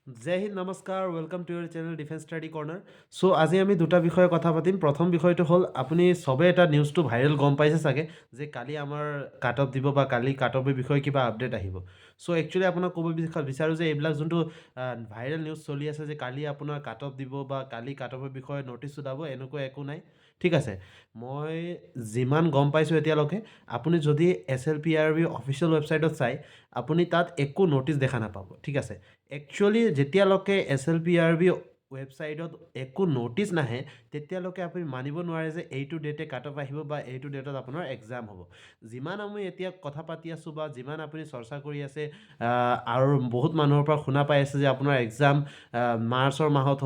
জয় হিন্দ নমস্কাৰ welcome to your channel defence study corner. So' আজি আমি দুটা বিষয়ে কথা পাতিম। প্ৰথম বিষয়টো হ'ল আপুনি চবে এটা নিউজটো ভাইৰেল গম পাইছে চাগে যে কালি আমাৰ কাট অফ দিব বা কালি কাট অফৰ বিষয়ে কিবা আপডেট আহিব। চ' একচুৱেলি আপোনাক ক'ব বিচাৰোঁ যে এইবিলাক যোনটো ভাইৰেল নিউজ চলি আছে যে কালি আপোনাৰ কাট অফ দিব বা কালি কাট অফৰ বিষয়ে ন'টিচ ওলাব, এনেকুৱা একো নাই। ঠিক আছে, মই যিমান গম পাইছোঁ এতিয়ালৈকে আপুনি যদি SLPRB অফিচিয়েল ৱেবছাইটত চাই আপুনি তাত একো ন'টিচ দেখা নাপাব। ঠিক আছে, একচুৱেলি যেতিয়ালৈকে SLPRB ৱেবছাইটত একো ন'টিচ নাহে তেতিয়ালৈকে আপুনি মানিব নোৱাৰে যে এইটো ডেটে কাট অফ আহিব বা এইটো ডেটত আপোনাৰ এক্সাম হ'ব। যিমান আমি এতিয়া কথা পাতি আছোঁ বা যিমান আপুনি চৰ্চা কৰি আছে আৰু বহুত মানুহৰ পৰা শুনা পাই আছে যে আপোনাৰ এক্সাম মাৰ্চৰ মাহত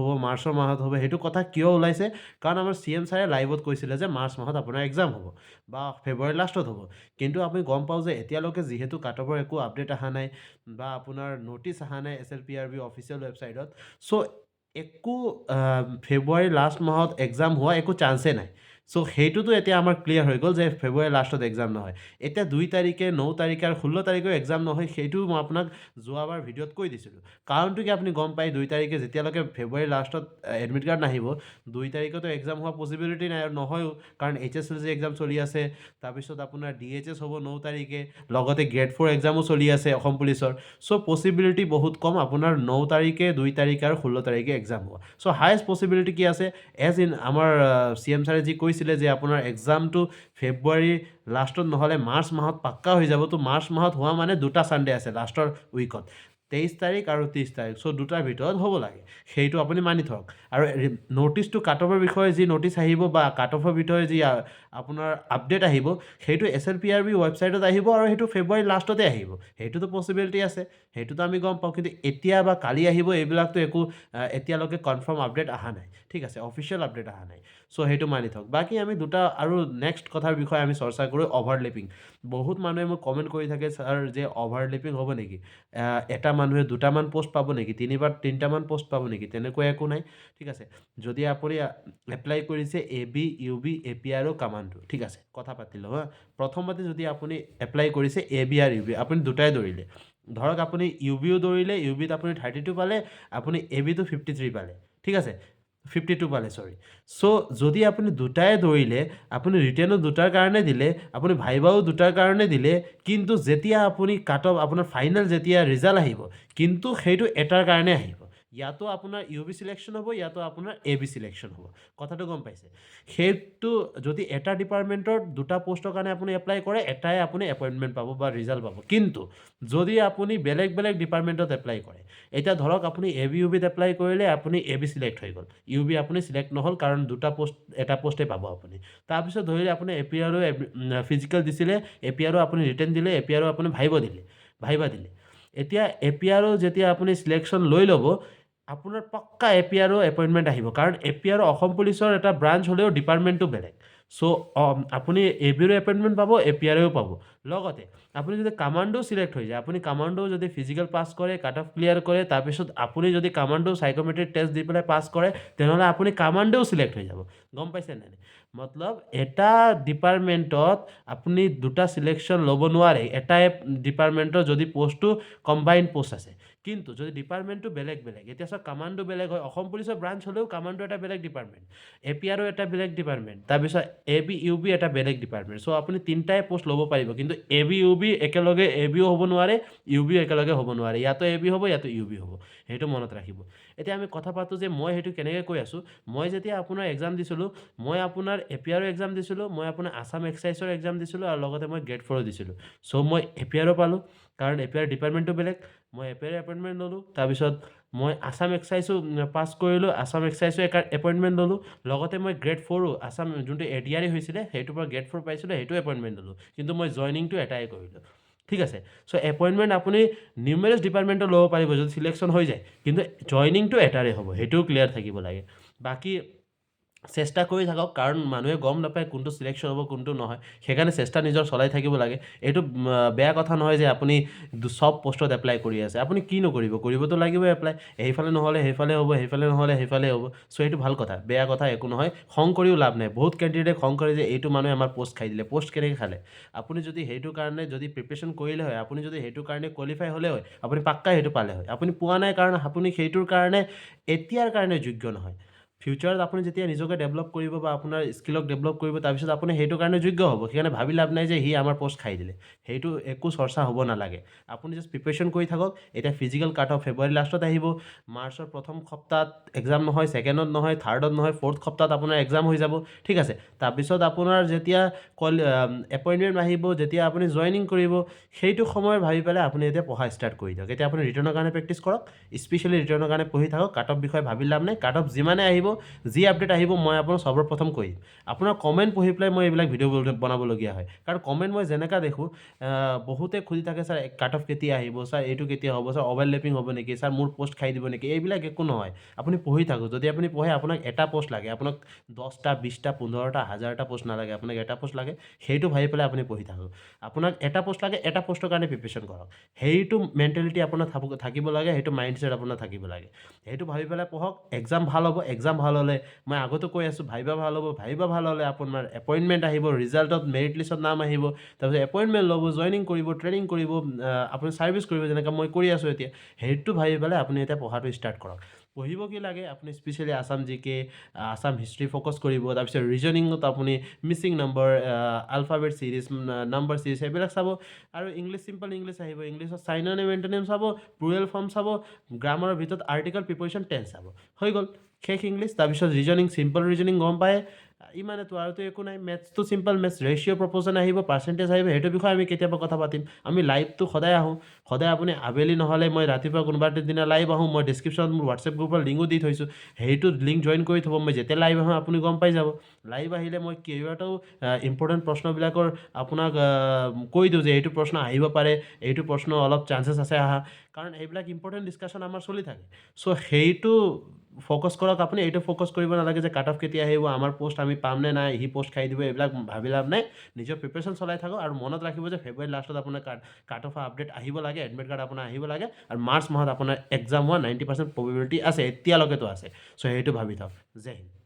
হ'ব, সেইটো কথা কিয় ওলাইছে? কাৰণ আমাৰ CM ছাৰে লাইভত কৈছিলে যে মাৰ্চ মাহত আপোনাৰ এক্সাম হ'ব বা ফেব্ৰুৱাৰী লাষ্টত হ'ব। কিন্তু আমি গম পাওঁ যে এতিয়ালৈকে যিহেতু কাট অফৰ একো আপডেট অহা নাই বা আপোনাৰ ন'টিচ অহা নাই SLPRB অফিচিয়েল ৱেবছাইটত, চ' একো ফেব্ৰুৱাৰী লাষ্ট মাহত এক্সাম হোৱা একো চান্সেই নাই। চ' সেইটোতো এতিয়া আমাৰ ক্লিয়াৰ হৈ গ'ল যে ফেব্ৰুৱাৰী লাষ্টত এক্সাম নহয়। এতিয়া 2 তাৰিখে, 9 তাৰিখে আৰু 16 তাৰিখেও এক্সাম নহয়, সেইটোও মই আপোনাক যোৱাবাৰ ভিডিঅ'ত কৈ দিছিলোঁ। কাৰণটো কি আপুনি গম পায় 2 তাৰিখে যেতিয়ালৈকে ফেব্ৰুৱাৰী লাষ্টত এডমিট কাৰ্ড নাহিব 2 তাৰিখেতো এক্সাম হোৱা পচিবিলিটি নাই আৰু নহয়ও, কাৰণ HSLC এক্সাম চলি আছে। তাৰপিছত আপোনাৰ DHS হ'ব 9 তাৰিখে, লগতে গ্ৰেড 4 এক্সামো চলি আছে অসম পুলিচৰ। চ' পচিবিলিটি বহুত কম আপোনাৰ 9 তাৰিখে, 2 তাৰিখে আৰু 16 তাৰিখে এক্সাম হোৱা। চ' হায়েষ্ট পচিবিলিটি কি আছে? এজ ইন আমাৰ CM ছাৰে যি কৈছিলে যে আপোনাৰ এক্সামটো ফেব্ৰুৱাৰী লাষ্টত নহ'লে মাৰ্চ মাহত পাক্কা হৈ যাব। তো মাৰ্চ মাহত হোৱা মানে দুটা ছানডে আছে লাষ্টৰ উইকত, 23 তাৰিখ আৰু 30 তাৰিখ। চ' দুটাৰ ভিতৰত হ'ব লাগে, সেইটো আপুনি মানি থওক। আৰু ন'টিচটো কাট অফৰ বিষয়ে যি ন'টিচ আহিব বা কাট অফৰ বিষয়ে যি আপোনাৰ আপডেট আহিব সেইটো SLPRB ৱেবছাইটত আহিব আৰু সেইটো ফেব্ৰুৱাৰী লাষ্টতে আহিব। সেইটোতো পচিবিলিটি আছে, সেইটোতো আমি গম পাওঁ। কিন্তু এতিয়া বা কালি আহিব এইবিলাকতো একো এতিয়ালৈকে কনফাৰ্ম আপডেট অহা নাই। ঠিক আছে, অফিচিয়েল আপডেট অহা নাই। চ' সেইটো মানি থওক। বাকী আমি দুটা আৰু নেক্সট কথাৰ বিষয়ে আমি চৰ্চা কৰোঁ, অভাৰলেপিং। বহুত মানুহে মোক কমেণ্ট কৰি থাকে ছাৰ যে অভাৰলেপিং হ'ব নেকি? এটা মানুহে দুটামান পষ্ট পাব নেকি? তিনিটামান পষ্ট পাব নেকি? তেনেকুৱা একো নাই। ঠিক আছে, যদি আপুনি এপ্লাই কৰিছে AB, UB, APR আৰু কামাণ্ডো, ঠিক আছে, কথা পাতিলোঁ হা। প্ৰথমতে যদি আপুনি এপ্লাই কৰিছে AB আৰু UB, আপুনি দুটাই দৌৰিলে। ধৰক আপুনি UBও দৌৰিলে, UBত আপুনি 32 পালে, আপুনি ABটো 53 পালে। ঠিক আছে, 52 পালে, চৰি। চ' যদি আপুনি দুটাই দৌৰিলে, আপুনি ৰিটেনো দুটাৰ কাৰণে দিলে, আপুনি ভাইবাও দুটাৰ কাৰণে দিলে, কিন্তু যেতিয়া আপুনি কাট অফ আপোনাৰ ফাইনেল যেতিয়া ৰিজাল্ট আহিব, কিন্তু সেইটো এটাৰ কাৰণে আহিব। ইয়াতো আপোনাৰ UB চিলেকশ্যন হ'ব, ইয়াতো আপোনাৰ AB চিলেকশ্যন হ'ব। কথাটো গম পাইছে? সেইটো যদি এটা ডিপাৰ্টমেণ্টৰ দুটা পষ্টৰ কাৰণে আপুনি এপ্লাই কৰে, এটাই আপুনি এপইণ্টমেণ্ট পাব বা ৰিজাল্ট পাব। কিন্তু যদি আপুনি বেলেগ বেলেগ ডিপাৰ্টমেণ্টত এপ্লাই কৰে, এতিয়া ধৰক আপুনি AB UBত এপ্লাই কৰিলে, আপুনি AB চিলেক্ট হৈ গ'ল, UB আপুনি চিলেক্ট নহ'ল, কাৰণ দুটা পষ্ট, এটা পষ্টেই পাব আপুনি। তাৰপিছত ধৰিলে আপুনি APR ফিজিকেল দিছিলে, APR আপুনি ৰিটেন দিলে, APR আপুনি ভাইবা দিলে। এতিয়া APR যেতিয়া আপুনি চিলেকশ্যন লৈ ল'ব, আপোনাৰ পাক্কা APR এপইণ্টমেণ্ট আহিব, কাৰণ APR অসম পুলিচৰ এটা ব্ৰাঞ্চ হ'লেও ডিপাৰ্টমেণ্টটো বেলেগ। চ' আপুনি ABৰো এপইণ্টমেণ্ট পাব, APRও পাব। লগতে আপুনি যদি কামাণ্ডো চিলেক্ট হৈ যায়, আপুনি কামাণ্ডো যদি ফিজিকেল পাছ কৰে, কাট অফ ক্লিয়াৰ কৰে, তাৰপিছত আপুনি যদি কামাণ্ডো চাইক'মেট্ৰিক টেষ্ট দি পেলাই পাছ কৰে, তেনেহ'লে আপুনি কামাণ্ডোও চিলেক্ট হৈ যাব। গম পাইছে নাই? মতলব এটা ডিপাৰ্টমেণ্টত আপুনি দুটা চিলেকশ্যন ল'ব নোৱাৰে, এটাই ডিপাৰ্টমেণ্টত যদি পষ্টটো কম্বাইন পষ্ট আছে। কিন্তু যদি ডিপাৰ্টমেণ্টটো বেলেগ বেলেগ, এতিয়া চাওক কামাণ্ডো বেলেগ হয়, অসম পুলিচৰ ব্ৰাঞ্চ হ'লেও কামাণ্ডো এটা বেলেগ ডিপাৰ্টমেণ্ট, APRও এটা বেলেগ ডিপাৰ্টমেণ্ট, তাৰপিছত AB UB এটা বেলেগ ডিপাৰ্টমেণ্ট। চ' আপুনি তিনিটাই পষ্ট ল'ব পাৰিব, কিন্তু AB UB একেলগে ABও হ'ব নোৱাৰে, UBও একেলগে হ'ব নোৱাৰে। ইয়াতো AB হ'ব, ইয়াতো UB হ'ব, সেইটো মনত ৰাখিব। এতিয়া আমি কথা পাতোঁ যে মই সেইটো কেনেকৈ কৈ আছোঁ। মই যেতিয়া আপোনাৰ এক্সাম দিছিলোঁ, মই আপোনাৰ APRও এক্সাম দিছিলোঁ, মই আপোনাৰ আছাম এক্সাইজৰ এক্সাম দিছিলোঁ, আৰু লগতে মই গ্ৰেড 4ও দিছিলোঁ। চ' মই APRও পালোঁ, কাৰণ APR ডিপাৰ্টমেণ্টটো বেলেগ। মই APR এপইণ্টমেণ্ট ল'লোঁ, তাৰপিছত মই আছাম এক্সাইজো পাছ কৰিলোঁ, আছাম এক্সাইজো এপইণ্টমেণ্ট ল'লোঁ। লগতে মই গ্ৰেড 4ও আছাম যোনটো ADRE হৈছিলে, সেইটোৰ পৰা গ্ৰেড 4 পাইছিলোঁ, সেইটো এপইণ্টমেণ্ট ল'লোঁ। কিন্তু মই জইনিংটো এটাই কৰিলোঁ। ঠিক আছে, চ' এপইণ্টমেণ্ট আপুনি নিউমেৰাছ ডিপাৰ্টমেণ্টত ল'ব পাৰিব যদি চিলেকশ্যন হৈ যায়, কিন্তু জইনিংটো এটাৰে হ'ব, সেইটোও ক্লিয়াৰ থাকিব লাগে। বাকী চেষ্টা কৰি থাকক, কাৰণ মানুহে গম নাপায় কোনটো চিলেকশ্যন হ'ব কোনটো নহয়, সেইকাৰণে চেষ্টা নিজৰ চলাই থাকিব লাগে। এইটো বেয়া কথা নহয় যে আপুনি চব পোষ্টত এপ্লাই কৰি আছে, আপুনি কি নকৰিব, কৰিবতো লাগিবই এপ্লাই, সেইফালে নহ'লে সেইফালে হ'ব, সেইফালে নহ'লে সেইফালে হ'ব। চ' এইটো ভাল কথা, বেয়া কথা একো নহয়, খং কৰিও লাভ নাই। বহুত কেণ্ডিডেটে খং কৰে যে এইটো মানুহে আমাৰ পোষ্ট খাই দিলে। পোষ্ট কেনেকৈ খালে? আপুনি যদি সেইটো কাৰণে যদি প্ৰিপেৰেশ্যন কৰিলে হয়, আপুনি যদি সেইটো কাৰণে কোৱালিফাই হ'লে হয়, আপুনি পাক্কা সেইটো পালে হয়। আপুনি পোৱা নাই কাৰণ আপুনি সেইটোৰ কাৰণে এতিয়াৰ কাৰণে যোগ্য নহয়। ফিউচাৰত আপুনি যেতিয়া নিজকে ডেভেলপ কৰিব বা আপোনাৰ স্কিলক ডেভেলপ কৰিব, তাৰপিছত আপুনি সেইটো কাৰণে যোগ্য হ'ব। সেইকাৰণে ভাবি লাভ নাই যে সি আমাৰ পোষ্ট খাই দিলে, সেইটো একো চৰ্চা হ'ব নালাগে। আপুনি জাষ্ট প্ৰিপেৰেশ্যন কৰি থাকক। এতিয়া ফিজিকেল কাট অফ ফেব্ৰুৱাৰী লাষ্টত আহিব, মাৰ্চৰ প্ৰথম সপ্তাহত এক্সাম নহয়, ছেকেণ্ডত নহয়, থাৰ্ডত নহয়, ফ'ৰ্থ সপ্তাহত আপোনাৰ এক্সাম হৈ যাব, ঠিক আছে। তাৰপিছত আপোনাৰ যেতিয়া এপইণ্টমেণ্ট আহিব, যেতিয়া আপুনি জইনিং কৰিব, সেইটো সময় ভাবি পেলাই আপুনি এতিয়া পঢ়া ষ্টাৰ্ট কৰি দিয়ক। এতিয়া আপুনি ৰিটাৰ্ণৰ কাৰণে প্ৰেক্টিছ কৰক, স্পেচিয়েলি ৰিটাৰ্ণৰ কাৰণে পঢ়ি থাকক। কাট অফ বিষয়ে ভাবি লাভ নাই, কাট অফ যিমানে আহিব, যি আপডেট আহিব, মই আপোনাক সৰ্বপ্ৰথম কৰিম। আপোনাৰ কমেণ্ট পঢ়ি পেলাই মই এইবিলাক ভিডিঅ' বনাবলগীয়া হয়, কাৰণ কমেণ্ট মই যেনেকুৱা দেখোঁ, বহুতে খুজি থাকে ছাৰ কাট অফ কেতিয়া আহিব, ছাৰ এইটো কেতিয়া হ'ব, ছাৰ অভাৰলেপিং হ'ব নেকি, ছাৰ মোৰ পোষ্ট খাই দিব নেকি। এইবিলাক একো নহয়, আপুনি পঢ়ি থাকক। যদি আপুনি পঢ়ে, আপোনাক এটা পোষ্ট লাগে, আপোনাক 10টা 20টা 15টা 1000টা পোষ্ট নালাগে, আপোনাক এটা পোষ্ট লাগে, সেইটো ভাবি পেলাই আপুনি পঢ়ি থাকক। আপোনাক এটা পোষ্ট লাগে, এটা পোষ্টৰ কাৰণে প্ৰিপেৰেশ্যন কৰক। সেইটো মেণ্টেলিটি আপোনাৰ থাকিব লাগে, সেইটো মাইণ্ডছেট আপোনাৰ থাকিব লাগে। সেইটো ভাবি পেলাই পঢ়ক, এক্সাম ভাল হ'ব। এক্সাম ভাল হ'লে, মই আগতো কৈ আছোঁ, ভাইবা ভাল হ'ব। ভাইবা ভাল হ'লে আপোনাৰ এপইণ্টমেণ্ট আহিব, ৰিজাল্টত মেৰিট লিষ্টত নাম আহিব, তাৰপিছত এপইণ্টমেণ্ট ল'ব, জইনিং কৰিব, ট্ৰেইনিং কৰিব, আপুনি ছাৰ্ভিচ কৰিব, যেনেকৈ মই কৰি আছোঁ এতিয়া। সেইটো ভাবি পেলাই আপুনি এতিয়া পঢ়াটো ষ্টাৰ্ট কৰক। পঢ়িব কি লাগে, আপুনি স্পেচিয়েলি আছাম জিকে, আছাম হিষ্ট্ৰী ফ'কাছ কৰিব। তাৰপিছত ৰিজনিঙত আপুনি Mising number, alphabet series, number series, সেইবিলাক চাব। আৰু ইংলিছ, চিম্পল ইংলিছ আহিব, ইংলিছত চাইননিম এণ্টনিম চাব, প্লুৰেল ফৰ্ম চাব, গ্ৰামাৰৰ ভিতৰত আৰ্টিকল প্ৰিপ'জিশ্যন টেন্স চাব, হৈ গ'ল শেষ ইংলিছ। তাৰপিছত ৰিজনিং, চিম্পল ৰিজনিং গম পায়, ইমানেতো, আৰুতো একো নাই। মেথছটো চিম্পল মেথছ, ৰেচিঅ' প্ৰপ'ৰ্শ্যন আহিব, পাৰ্চেণ্টেজ আহিব, সেইটোৰ বিষয়ে আমি কেতিয়াবা কথা পাতিম। আমি লাইভটো সদায় আহোঁ, সদায় আপুনি আবেলি নহ'লে মই ৰাতিপুৱা কোনোবা এটা দিনা লাইভ আহোঁ। মই ডিছক্ৰিপশ্যনত মোৰ হোৱাটছএপ গ্ৰুপৰ লিংকো দি থৈছোঁ, সেইটোত লিংক জইন কৰি থ'ব। মই যেতিয়া লাইভ আহোঁ আপুনি গম পাই যাব। লাইভ আহিলে মই কেইবাটাও ইম্পৰ্টেণ্ট প্ৰশ্নবিলাকৰ আপোনাক কৈ দিওঁ যে এইটো প্ৰশ্ন আহিব পাৰে, এইটো প্ৰশ্ন অলপ চান্সেছ আছে আহা, কাৰণ এইবিলাক ইম্পৰ্টেণ্ট ডিছকাশ্যন আমাৰ চলি থাকে। চ' সেইটো ফ'কাছ কৰক আপুনি। এইটো ফ'কাছ কৰিব নালাগে যে কাট অফ কেতিয়া আহিব, আমাৰ পোষ্ট আমি পাম নে নাই, সি পোষ্ট খাই দিব, এইবিলাক ভাবি লাভ নাই। নিজৰ প্ৰিপেৰেশ্যন চলাই থাকক, আৰু মনত ৰাখিব যে ফেব্ৰুৱাৰী লাষ্টত আপোনাৰ কাট অফ আপডেট আহিব লাগে, এডমিট কাৰ্ড আপোনাৰ আহিব লাগে, আৰু মাৰ্চ মাহত আপোনাৰ এক্সাম হোৱা 90% প্ৰবেবিলিটি আছে, এতিয়ালৈকেতো আছে। চ' সেইটো ভাবি থওক। জয় হিন্দ।